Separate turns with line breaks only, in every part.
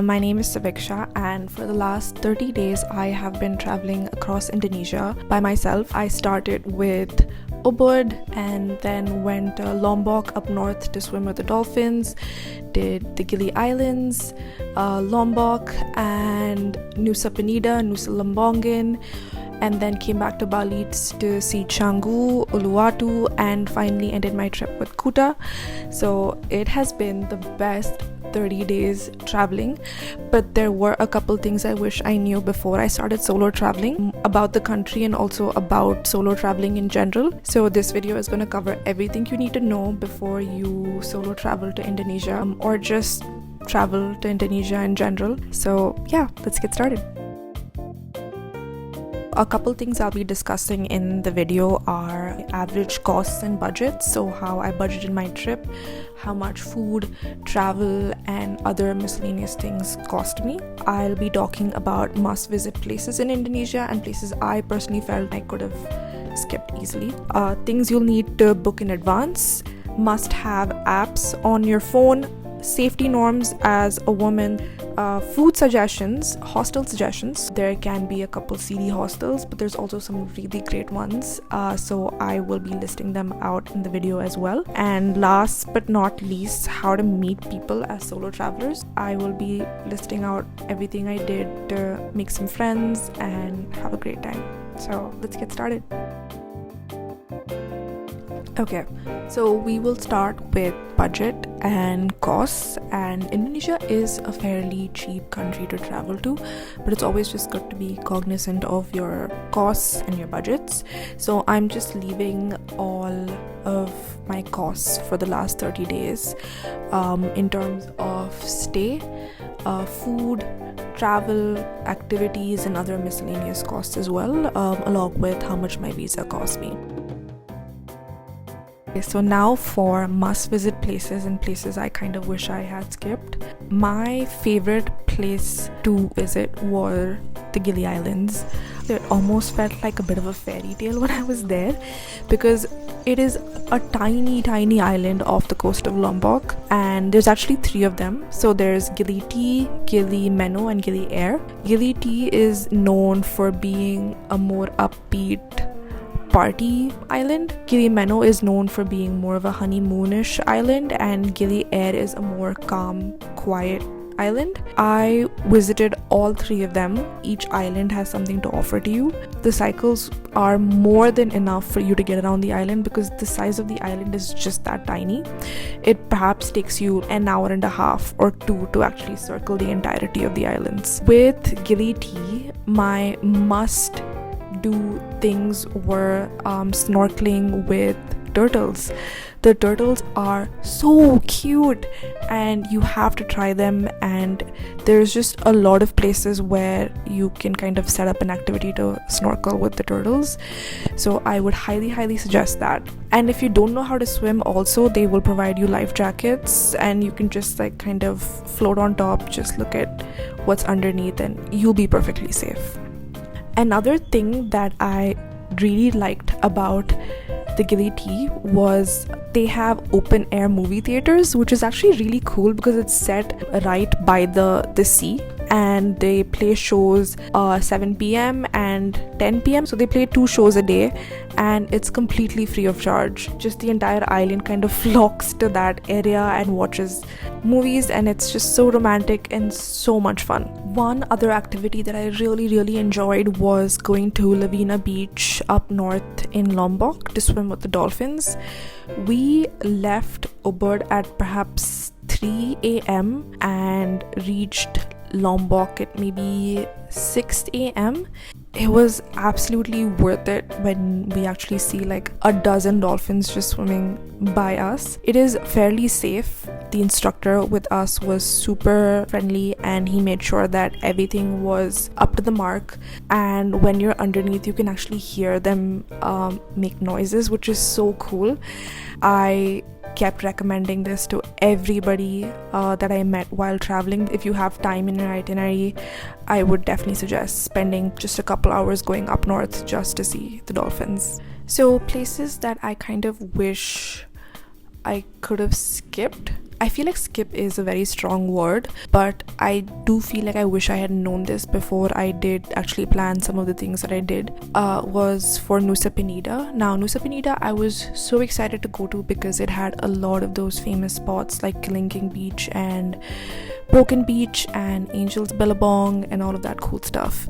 My name is Saviksha, and for the last 30 days I have been traveling across Indonesia by myself. I started with Ubud and then went to Lombok up north to swim with the dolphins, did the Gili Islands, Lombok and Nusa Penida, Nusa Lembongan, and then came back to Bali to see Canggu, Uluwatu, and finally ended my trip with Kuta. So it has been the best 30 days traveling, but there were a couple things I wish I knew before I started solo traveling about the country and also about solo traveling in general. So this video is going to cover everything you need to know before you solo travel to Indonesia or just travel to Indonesia in general. So yeah, let's get started. A couple things I'll be discussing in the video are average costs and budgets, so how I budgeted my trip, how much food, travel, and other miscellaneous things cost me. I'll be talking about must-visit places in Indonesia and places I personally felt I could have skipped easily. Things you'll need to book in advance, must-have apps on your phone, safety norms as a woman, food suggestions, hostel suggestions. There can be a couple seedy hostels, but there's also some really great ones, so I will be listing them out in the video as well. And last but not least, how to meet people as solo travelers. I will be listing out everything I did to make some friends and have a great time. So let's get started. Okay, so we will start with budget and costs, and Indonesia is a fairly cheap country to travel to, but it's always just good to be cognizant of your costs and your budgets. So I'm just leaving all of my costs for the last 30 days in terms of stay, food, travel, activities, and other miscellaneous costs as well, along with how much my visa cost me. So now for must-visit places and places I kind of wish I had skipped. My favorite place to visit were the Gili Islands. It almost felt like a bit of a fairy tale when I was there, because it is a tiny island off the coast of Lombok, and there's actually 3 of them. So there's Gili T, Gili Meno, and Gili Air. Gili T is known for being a more upbeat party island. Gili Meno is known for being more of a honeymoonish island, and Gili Air is a more calm, quiet island. I visited all 3 of them. Each island has something to offer to you. The cycles are more than enough for you to get around the island because the size of the island is just that tiny. It perhaps takes you an hour and a half or 2 to actually circle the entirety of the islands. With Gili T, my must do things were snorkeling with turtles. The turtles are so cute and you have to try them, and there's just a lot of places where you can kind of set up an activity to snorkel with the turtles. So I would highly suggest that. And if you don't know how to swim, also they will provide you life jackets and you can just like kind of float on top, just look at what's underneath and you'll be perfectly safe. Another thing that I really liked about the Gili T was they have open air movie theaters, which is actually really cool because it's set right by the sea, and they play shows 7 p.m. and 10 p.m. So they play 2 shows a day and it's completely free of charge. Just the entire island kind of flocks to that area and watches movies, and it's just so romantic and so much fun. One other activity that I really enjoyed was going to Lavina Beach up north in Lombok to swim with the dolphins. We left Ubud at perhaps 3 a.m. and reached Lombok at maybe 6 a.m. It was absolutely worth it when we actually see like a dozen dolphins just swimming by us. It is fairly safe. The instructor with us was super friendly and he made sure that everything was up to the mark, and when you're underneath you can actually hear them make noises, which is so cool. I kept recommending this to everybody that I met while traveling. If you have time in your itinerary, I would definitely suggest spending just a couple hours going up north just to see the dolphins. So places that I kind of wish I could have skipped, I feel like skip is a very strong word, but I do feel like I wish I had known this before I did actually plan some of the things that I did. Was for Nusa Penida. Now Nusa Penida I was so excited to go to because it had a lot of those famous spots like Killinking Beach and Broken Beach and Angel's Billabong and all of that cool stuff.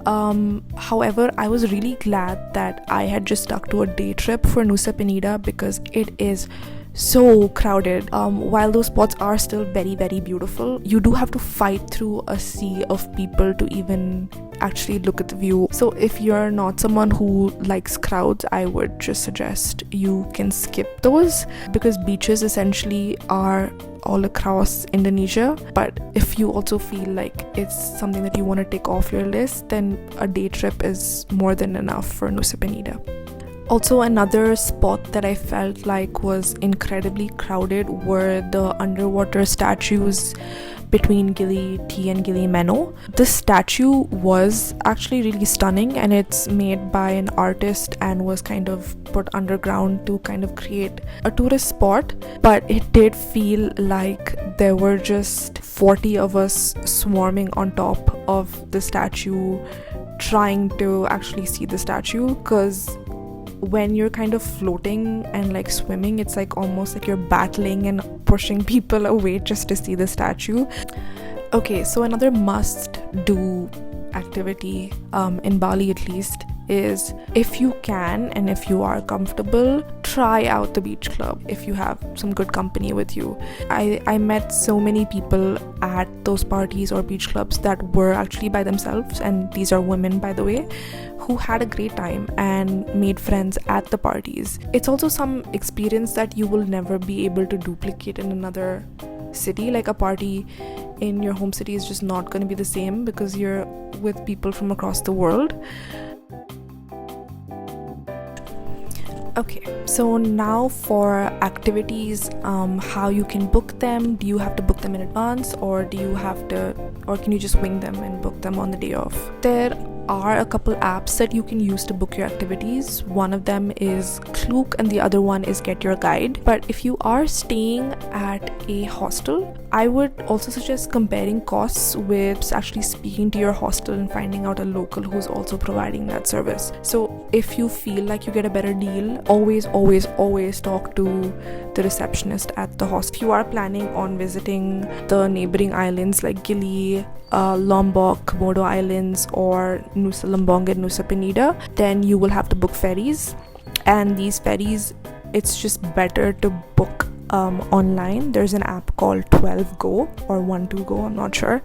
However, I was really glad that I had just stuck to a day trip for Nusa Penida because it is so crowded. While those spots are still very, very beautiful, you do have to fight through a sea of people to even actually look at the view. So if you're not someone who likes crowds, I would just suggest you can skip those, because beaches essentially are all across Indonesia. But if you also feel like it's something that you want to take off your list, then a day trip is more than enough for Nusa Penida. Also, another spot that I felt like was incredibly crowded were the underwater statues between Gili T and Gili Meno. This statue was actually really stunning, and it's made by an artist and was kind of put underground to kind of create a tourist spot. But it did feel like there were just 40 of us swarming on top of the statue trying to actually see the statue, because when you're kind of floating and like swimming, it's like almost like you're battling and pushing people away just to see the statue. Okay, so another must do activity in Bali at least is, if you can and if you are comfortable, try out the beach club if you have some good company with you. I met so many people at those parties or beach clubs that were actually by themselves, and these are women, by the way, who had a great time and made friends at the parties. It's also some experience that you will never be able to duplicate in another city. Like a party in your home city is just not going to be the same because you're with people from across the world. Okay, so now for activities, how you can book them. Do you have to book them in advance, or can you just wing them and book them on the day of? There are a couple apps that you can use to book your activities. One of them is Klook and the other one is Get Your Guide. But if you are staying at a hostel, I would also suggest comparing costs with actually speaking to your hostel and finding out a local who's also providing that service. So if you feel like you get a better deal, always talk to the receptionist at the hostel. If you are planning on visiting the neighboring islands like Gili, Lombok, Komodo Islands, or Nusa Lembongan and Nusa Penida, then you will have to book ferries. And these ferries, it's just better to book online. There's an app called 12Go or 12Go, I'm not sure,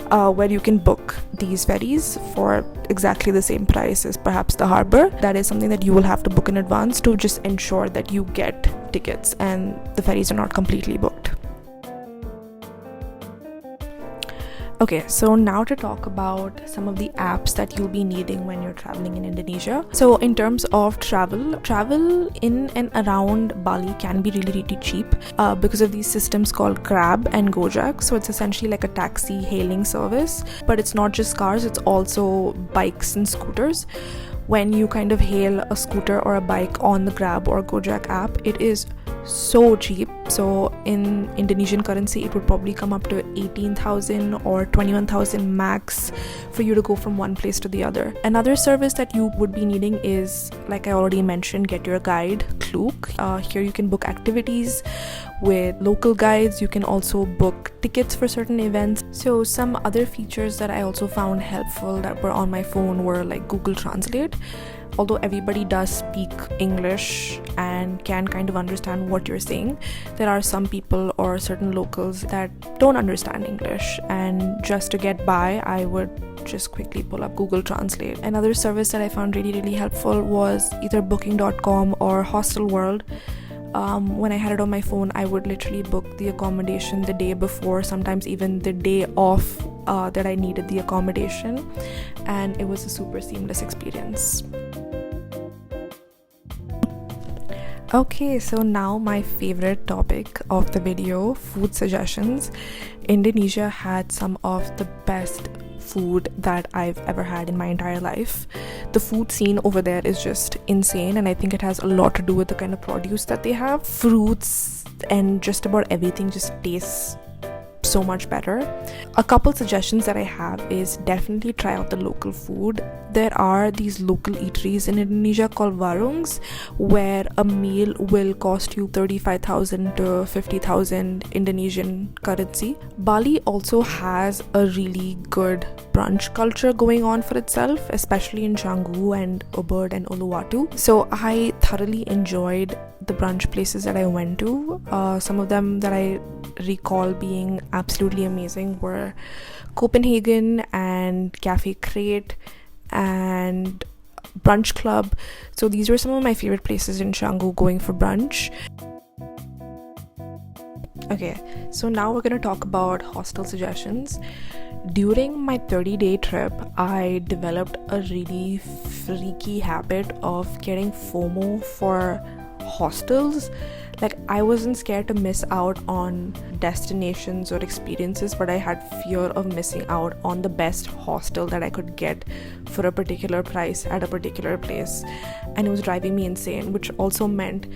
where you can book these ferries for exactly the same price as perhaps the harbor. That is something that you will have to book in advance to just ensure that you get tickets and the ferries are not completely booked. Okay, so now to talk about some of the apps that you'll be needing when you're traveling in Indonesia. So in terms of travel in and around Bali can be really, really cheap because of these systems called Grab and Gojek. So it's essentially like a taxi hailing service, but it's not just cars, it's also bikes and scooters. When you kind of hail a scooter or a bike on the Grab or Gojek app, it is so cheap. So in Indonesian currency, it would probably come up to 18,000 or 21,000 max for you to go from one place to the other. Another service that you would be needing is, like I already mentioned, Get Your Guide, Klook. Here you can book activities with local guides. You can also book tickets for certain events. So some other features that I also found helpful that were on my phone were like Google Translate. Although everybody does speak English and can kind of understand what you're saying, there are some people or certain locals that don't understand English, and just to get by, I would just quickly pull up Google Translate. Another service that I found really, really helpful was either booking.com or Hostel World. When I had it on my phone, I would literally book the accommodation the day before, sometimes even the day off that I needed the accommodation, and it was a super seamless experience. Okay, so now my favorite topic of the video, food suggestions. Indonesia had some of the best food that I've ever had in my entire life. The food scene over there is just insane, and I think it has a lot to do with the kind of produce that they have. Fruits and just about everything just tastes so much better. A couple suggestions that I have is definitely try out the local food. There are these local eateries in Indonesia called warungs, where a meal will cost you 35,000 to 50,000 Indonesian currency. Bali also has a really good brunch culture going on for itself, especially in Canggu and Ubud and Uluwatu. So I thoroughly enjoyed the brunch places that I went to. Some of them that I recall being absolutely amazing were Copenhagen and Cafe Crate and Brunch Club. So these were some of my favorite places in Canggu going for brunch. Okay, so now we're going to talk about hostel suggestions. During my 30-day trip, I developed a really freaky habit of getting FOMO for hostels. Like, I wasn't scared to miss out on destinations or experiences, but I had fear of missing out on the best hostel that I could get for a particular price at a particular place, and it was driving me insane, which also meant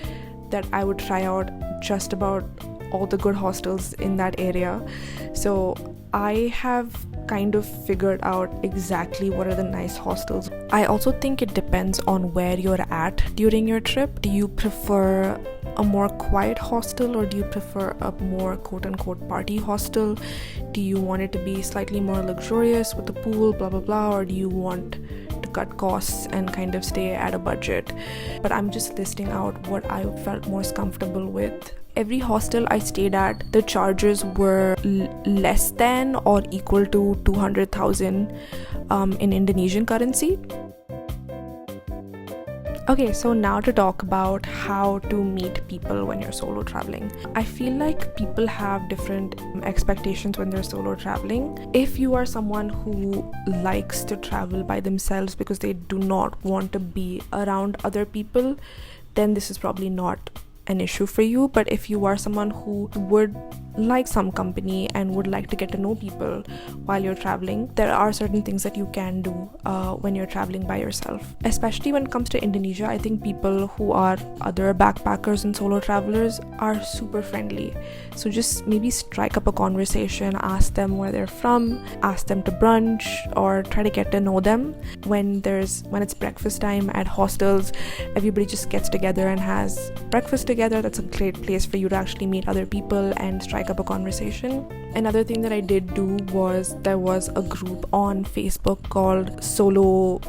that I would try out just about all the good hostels in that area. So I have kind of figured out exactly what are the nice hostels. I also think it depends on where you're at during your trip. Do you prefer a more quiet hostel, or do you prefer a more quote-unquote party hostel? Do you want it to be slightly more luxurious with a pool, blah blah blah, or do you want to cut costs and kind of stay at a budget? But I'm just listing out what I felt most comfortable with. Every hostel I stayed at, the charges were less than or equal to 200,000 in Indonesian currency. Okay, so now to talk about how to meet people when you're solo traveling. I feel like people have different expectations when they're solo traveling. If you are someone who likes to travel by themselves because they do not want to be around other people, then this is probably not an issue for you. But if you are someone who would like some company and would like to get to know people while you're traveling, there are certain things that you can do when you're traveling by yourself. Especially when it comes to Indonesia, I think people who are other backpackers and solo travelers are super friendly. So just maybe strike up a conversation, ask them where they're from, ask them to brunch, or try to get to know them. When it's breakfast time at hostels, everybody just gets together and has breakfast together. That's a great place for you to actually meet other people and strike up a conversation. Another thing that I did do was there was a group on Facebook called Solo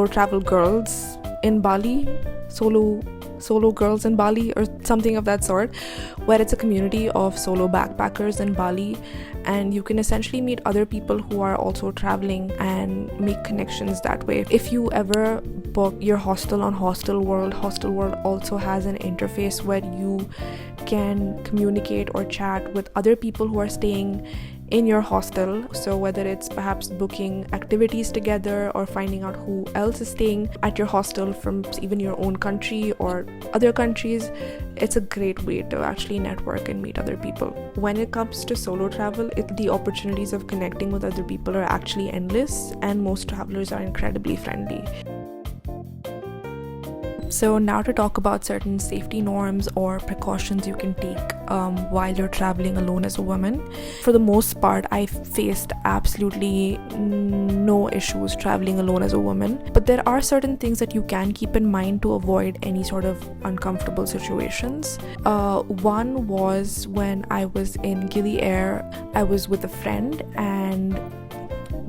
Travel Girls in Bali, Solo Girls in Bali, or something of that sort, where it's a community of solo backpackers in Bali, and you can essentially meet other people who are also traveling and make connections that way. If you ever book your hostel on Hostel World also has an interface where you can communicate or chat with other people who are staying in your hostel. So whether it's perhaps booking activities together or finding out who else is staying at your hostel from even your own country or other countries, it's a great way to actually network and meet other people. When it comes to solo travel, the opportunities of connecting with other people are actually endless, and most travelers are incredibly friendly. So now to talk about certain safety norms or precautions you can take while you're traveling alone as a woman. For the most part, I faced absolutely no issues traveling alone as a woman, but there are certain things that you can keep in mind to avoid any sort of uncomfortable situations. One was when I was in Gili Air. I was with a friend, and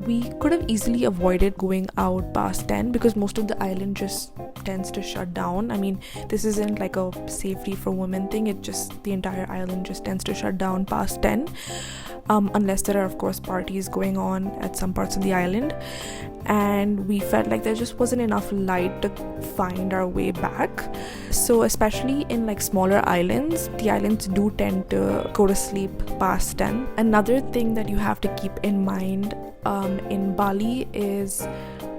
we could have easily avoided going out past 10 because most of the island just tends to shut down. I mean, this isn't like a safety for women thing, the entire island just tends to shut down past 10, unless there are of course parties going on at some parts of the island. And we felt like there just wasn't enough light to find our way back. So especially in like smaller islands, the islands do tend to go to sleep past 10. Another thing that you have to keep in mind in Bali is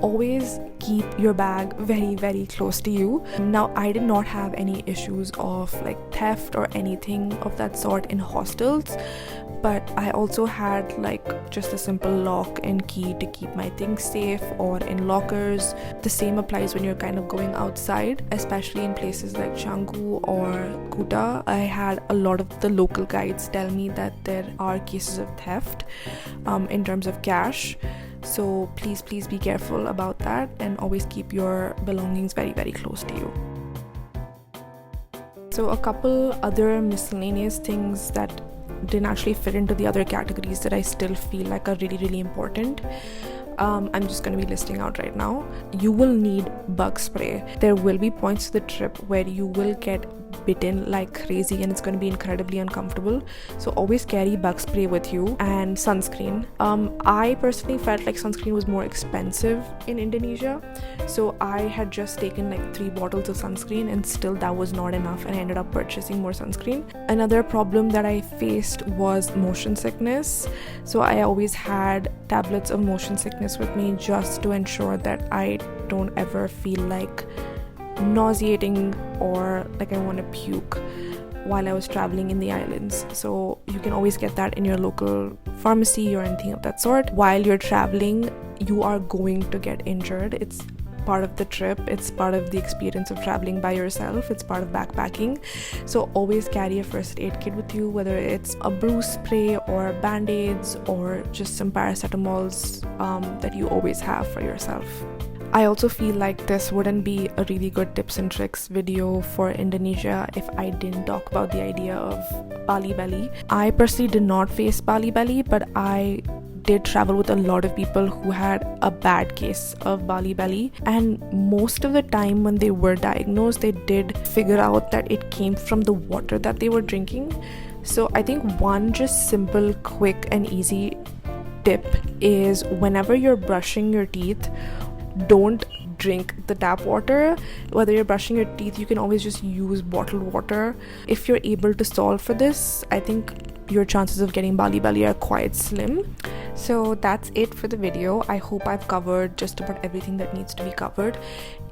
always keep your bag very, very close to you. Now, I did not have any issues of like theft or anything of that sort in hostels, but I also had like just a simple lock and key to keep my things safe, or in lockers. The same applies when you're kind of going outside, especially in places like Canggu or Kuta. I had a lot of the local guides tell me that there are cases of theft in terms of cash. So please be careful about that, and always keep your belongings very, very close to you. So a couple other miscellaneous things that didn't actually fit into the other categories that I still feel like are really, really important. I'm just going to be listing out right now. You will need bug spray. There will be points to the trip where you will get bitten like crazy, and it's going to be incredibly uncomfortable. So always carry bug spray with you, and sunscreen. I personally felt like sunscreen was more expensive in Indonesia, so I had just taken like 3 bottles of sunscreen, and still that was not enough, and I ended up purchasing more sunscreen. Another problem that I faced was motion sickness. So I always had tablets of motion sickness with me, just to ensure that I don't ever feel like nauseating or like I want to puke while I was traveling in the islands. So you can always get that in your local pharmacy or anything of that sort. While you're traveling, you are going to get injured. It's part of the trip, it's part of the experience of traveling by yourself, it's part of backpacking. So always carry a first aid kit with you, whether it's a bruise spray or band-aids or just some paracetamols that you always have for yourself. I also feel like this wouldn't be a really good tips and tricks video for Indonesia if I didn't talk about the idea of Bali belly. I personally did not face Bali belly, but I did travel with a lot of people who had a bad case of Bali belly, and most of the time when they were diagnosed, they did figure out that it came from the water that they were drinking. So I think one just simple, quick and easy tip is whenever you're brushing your teeth, don't drink the tap water. Whether you're brushing your teeth, you can always just use bottled water. If you're able to solve for this, I think your chances of getting Bali belly are quite slim. So that's it for the video. I hope I've covered just about everything that needs to be covered.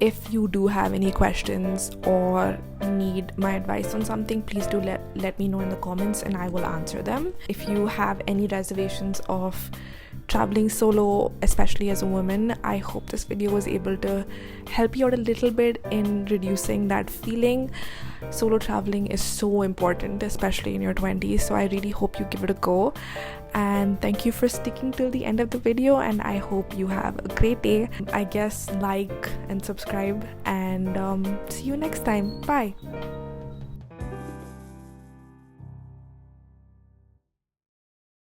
If you do have any questions or need my advice on something, please do let me know in the comments, and I will answer them. If you have any reservations of traveling solo, especially as a woman, I hope this video was able to help you out a little bit in reducing that feeling. Solo traveling is so important, especially in your 20s, so I really hope you give it a go. And thank you for sticking till the end of the video, and I hope you have a great day. I guess like and subscribe, and see you next time. Bye.